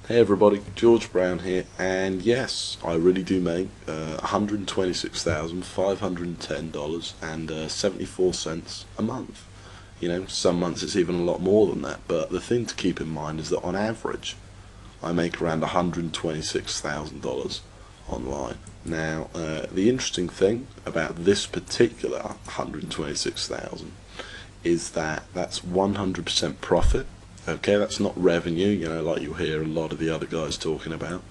Hey everybody, George Brown here, and yes, I really do make $126,510 and 74 cents a month. You know, some months it's even a lot more than that, but the thing to keep in mind is that on average, I make around $126,000 online. Now, the interesting thing about this particular 126,000 is that that's 100% profit. Okay, that's not revenue, you know, like you'll hear a lot of the other guys talking about.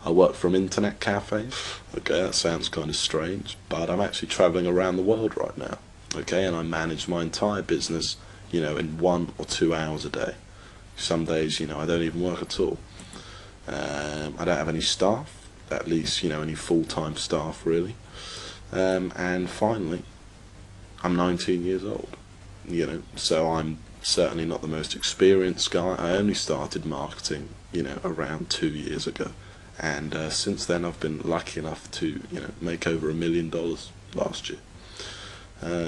I work from internet cafes. Okay, that sounds kind of strange, but I'm actually traveling around the world right now. Okay, and I manage my entire business, you know, in 1 or 2 hours a day. Some days, you know, I don't even work at all. I don't have any staff, at least, you know, any full-time staff really. And finally, I'm 19 years old, you know, so I'm certainly not the most experienced guy. I only started marketing, you know, around 2 years ago, and since then I've been lucky enough to, you know, make over $1 million last year.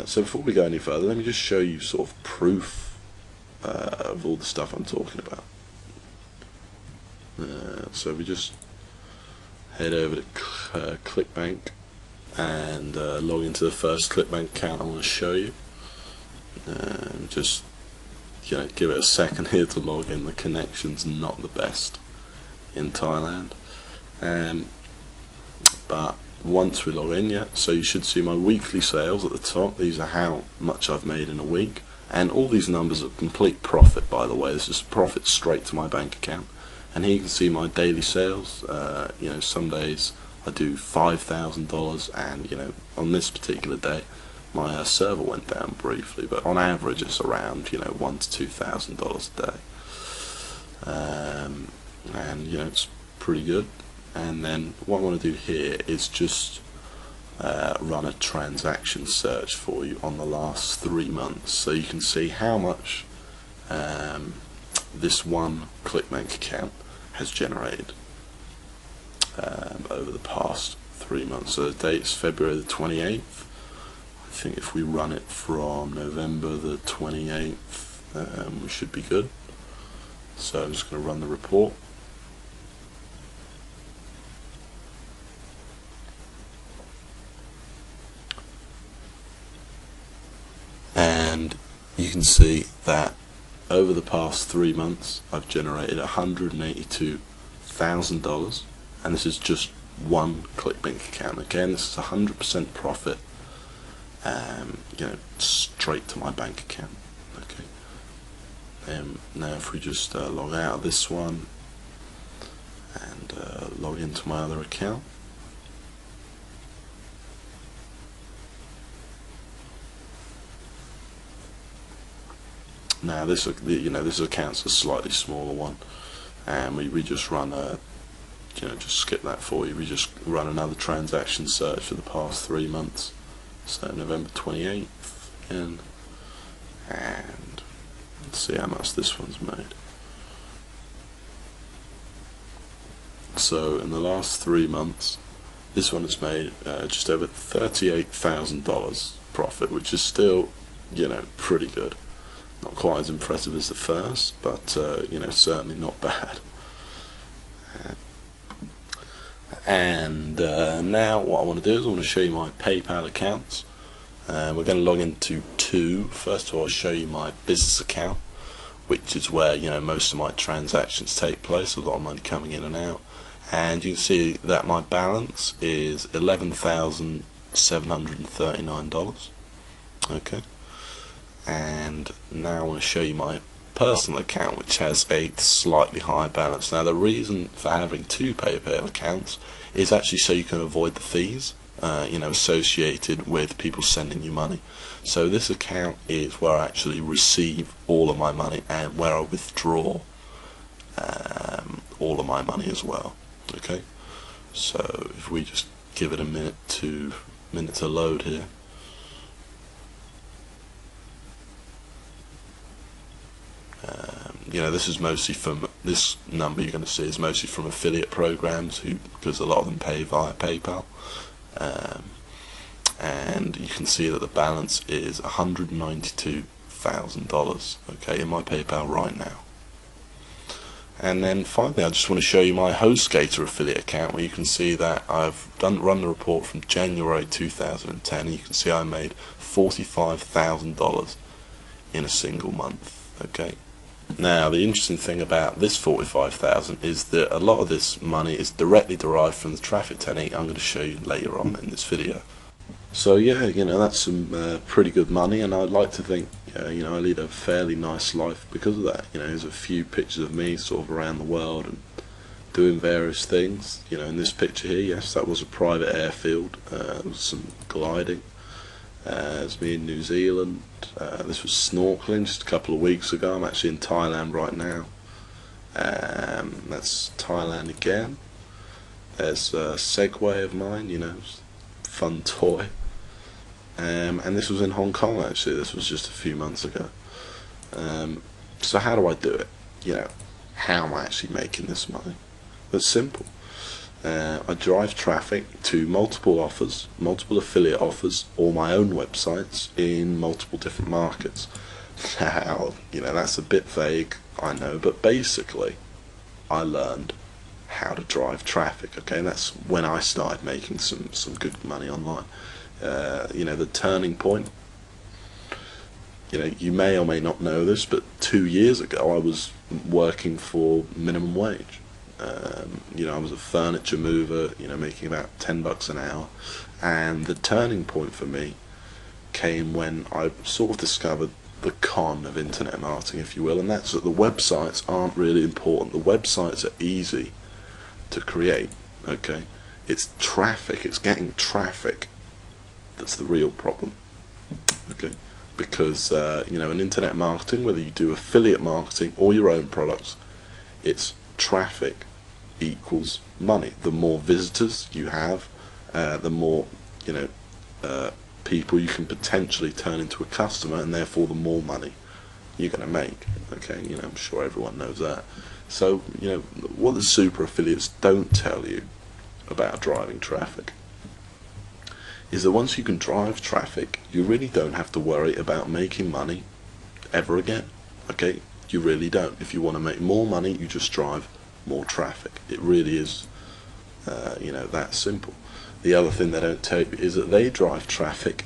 So before we go any further, let me just show you sort of proof of all the stuff I'm talking about. So we just head over to ClickBank and log into the first ClickBank account I want to show you. Just, you know, give it a second here to log in. The connection's not the best in Thailand, but once we log in, yeah, so you should see my weekly sales at the top. These are how much I've made in a week, and all these numbers are complete profit, by the way. This is profit straight to my bank account. And here you can see my daily sales. You know, some days I do $5,000, and, you know, on this particular day my server went down briefly, but on average it's around, you know, $1,000 to $2,000 a day, and you know, it's pretty good. And then what I want to do here is just run a transaction search for you on the last 3 months, so you can see how much this one ClickBank account has generated over the past 3 months. So the date's February the 28th. I think if we run it from November the 28th, we should be good. So I'm just going to run the report. And you can see that over the past 3 months I've generated $182,000, and this is just one ClickBank account. Again, this is 100% profit. You know, straight to my bank account. Okay. Now if we just log out of this one and log into my other account, now this, you know, this account's a slightly smaller one, and we just run a, you know, just skip that for you. We just run another transaction search for the past 3 months. So November 28th again, and let's see how much this one's made. So in the last 3 months, this one has made just over $38,000 profit, which is still, you know, pretty good. Not quite as impressive as the first, but you know, certainly not bad. And now what I want to do is I want to show you my PayPal accounts. We're going to log into two. First of all, I'll show you my business account, which is where, you know, most of my transactions take place, a lot of money coming in and out. And you can see that my balance is $11,739. Okay. And now I want to show you my personal account, which has a slightly higher balance. Now the reason for having two PayPal accounts is actually so you can avoid the fees, you know, associated with people sending you money. So this account is where I actually receive all of my money and where I withdraw all of my money as well. Okay, so if we just give it a minute to load here. You know, this is mostly from, this number you're going to see is mostly from affiliate programs, because a lot of them pay via PayPal, and you can see that the balance is $192,000, okay, in my PayPal right now. And then finally, I just want to show you my HostGator affiliate account, where you can see that I've run the report from January 2010, and you can see I made $45,000 in a single month. Okay. Now, the interesting thing about this 45,000 is that a lot of this money is directly derived from the traffic technique I'm going to show you later on in this video. So yeah, that's some pretty good money, and I'd like to think I lead a fairly nice life because of that. There's a few pictures of me sort of around the world and doing various things. In this picture here, yes, that was a private airfield. There was some gliding. It's me in New Zealand. This was snorkeling just a couple of weeks ago. I'm actually in Thailand right now. That's Thailand again. There's a Segway of mine, fun toy. And this was in Hong Kong actually. This was just a few months ago. So how do I do it? How am I actually making this money? It's simple. I drive traffic to multiple offers, multiple affiliate offers, or my own websites in multiple different markets. Now, that's a bit vague, I know, but basically I learned how to drive traffic. Okay, and that's when I started making some good money online. The turning point, you may or may not know this, but 2 years ago I was working for minimum wage. I was a furniture mover, making about $10 an hour, and the turning point for me came when I sort of discovered the con of internet marketing, if you will, and that's that the websites aren't really important. The websites are easy to create, okay? It's traffic, it's getting traffic that's the real problem, okay? Because, in internet marketing, whether you do affiliate marketing or your own products, it's traffic equals money. The more visitors you have, the more people you can potentially turn into a customer, and therefore the more money you're going to make. Okay, I'm sure everyone knows that. So what the super affiliates don't tell you about driving traffic is that once you can drive traffic, you really don't have to worry about making money ever again. Okay, you really don't. If you want to make more money, you just drive more traffic. It really is that simple. The other thing they don't tell you is that they drive traffic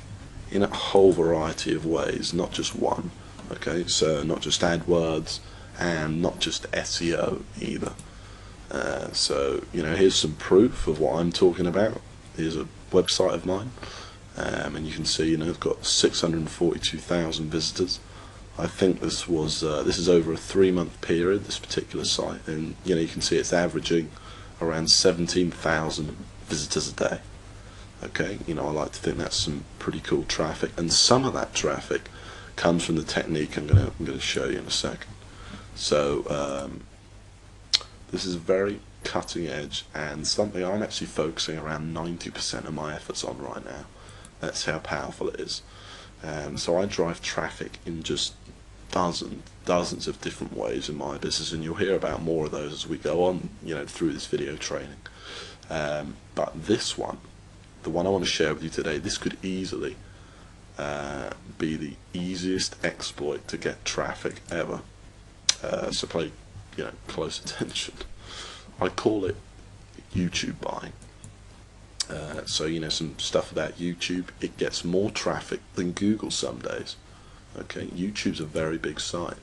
in a whole variety of ways, not just one. Okay, so not just AdWords and not just SEO either. So here's some proof of what I'm talking about. Here's a website of mine, and you can see it's got 642,000 visitors. I think this is over a 3-month period, this particular site, and you can see it's averaging around 17,000 visitors a day. Okay, I like to think that's some pretty cool traffic, and some of that traffic comes from the technique I'm going to show you in a second. So this is very cutting edge and something I'm actually focusing around 90% of my efforts on right now. That's how powerful it is. So I drive traffic in just dozens of different ways in my business, and you'll hear about more of those as we go on through this video training. But this one, the one I want to share with you today, this could easily be the easiest exploit to get traffic ever. So pay close attention. I call it YouTube buying. So some stuff about YouTube, it gets more traffic than Google some days. Okay, YouTube's a very big site,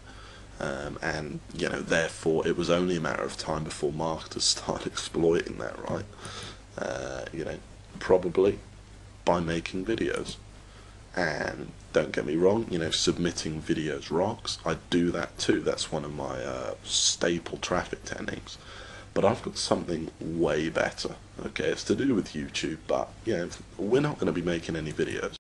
and therefore it was only a matter of time before marketers started exploiting that, right? Probably by making videos. And don't get me wrong, submitting videos rocks. I do that too. That's one of my staple traffic techniques. But I've got something way better. Okay, it's to do with YouTube, but we're not going to be making any videos.